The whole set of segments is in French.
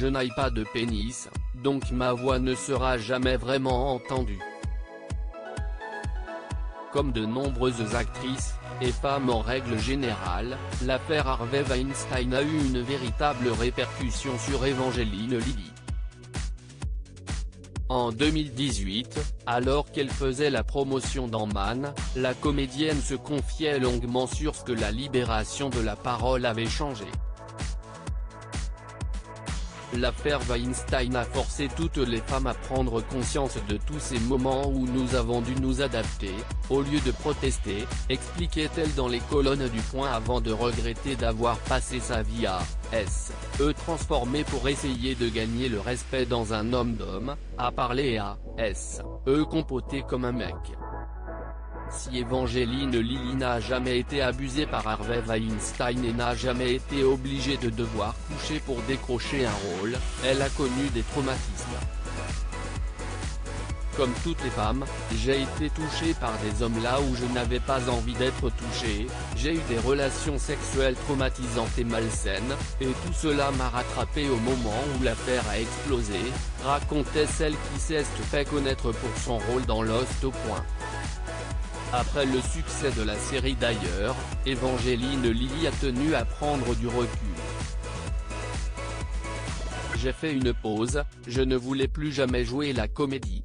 Je n'ai pas de pénis, donc ma voix ne sera jamais vraiment entendue. Comme de nombreuses actrices, et femmes en règle générale, l'affaire Harvey Weinstein a eu une véritable répercussion sur Evangeline Lilly. En 2018, alors qu'elle faisait la promotion d'Ant-Man, la comédienne se confiait longuement sur ce que la libération de la parole avait changé. L'affaire Weinstein a forcé toutes les femmes à prendre conscience de tous ces moments où nous avons dû nous adapter, au lieu de protester, expliquait-elle dans les colonnes du Point avant de regretter d'avoir passé sa vie à se transformer pour essayer de gagner le respect dans un homme d'homme, à parler à se comporter comme un mec. Si Evangeline Lilly n'a jamais été abusée par Harvey Weinstein et n'a jamais été obligée de devoir coucher pour décrocher un rôle, elle a connu des traumatismes. Comme toutes les femmes, j'ai été touchée par des hommes là où je n'avais pas envie d'être touchée, j'ai eu des relations sexuelles traumatisantes et malsaines, et tout cela m'a rattrapé au moment où l'affaire a explosé, racontait celle qui s'est fait connaître pour son rôle dans Lost au Point. Après le succès de la série d'ailleurs, Evangeline Lilly a tenu à prendre du recul. J'ai fait une pause, je ne voulais plus jamais jouer la comédie.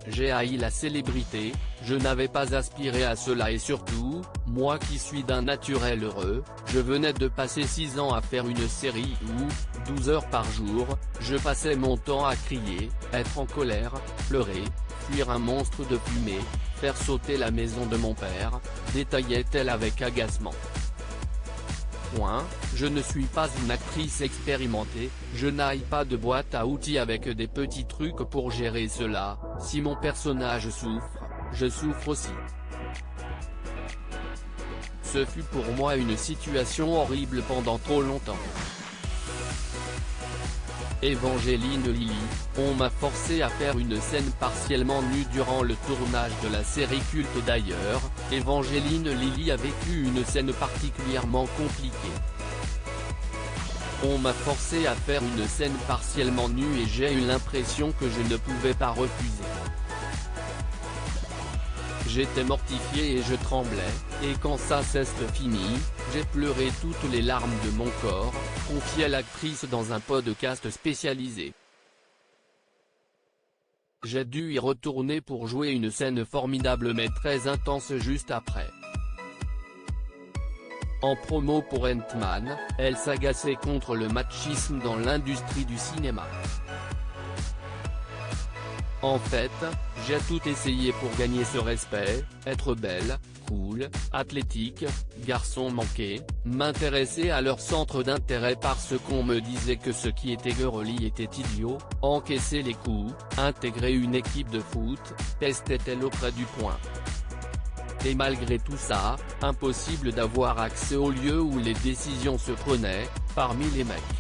J'ai haï la célébrité, je n'avais pas aspiré à cela et surtout, moi qui suis d'un naturel heureux, je venais de passer 6 ans à faire une série où, 12 heures par jour, je passais mon temps à crier, être en colère, pleurer, fuir un monstre de fumée, faire sauter la maison de mon père, détaillait-elle avec agacement. Je ne suis pas une actrice expérimentée, je n'aille pas de boîte à outils avec des petits trucs pour gérer cela, si mon personnage souffre, je souffre aussi. Ce fut pour moi une situation horrible pendant trop longtemps. Evangeline Lilly, on m'a forcé à faire une scène partiellement nue durant le tournage de la série culte d'ailleurs, Evangeline Lilly a vécu une scène particulièrement compliquée. On m'a forcé à faire une scène partiellement nue et j'ai eu l'impression que je ne pouvais pas refuser. J'étais mortifié et je tremblais, et quand ça s'est fini, j'ai pleuré toutes les larmes de mon corps, confiait l'actrice dans un podcast spécialisé. J'ai dû y retourner pour jouer une scène formidable mais très intense juste après. En promo pour Ant-Man, elle s'agaçait contre le machisme dans l'industrie du cinéma. En fait, j'ai tout essayé pour gagner ce respect, être belle, cool, athlétique, garçon manqué, m'intéresser à leur centre d'intérêt parce qu'on me disait que ce qui était girly était idiot, encaisser les coups, intégrer une équipe de foot, testait-elle auprès du Point. Et malgré tout ça, impossible d'avoir accès aux lieux où les décisions se prenaient, parmi les mecs.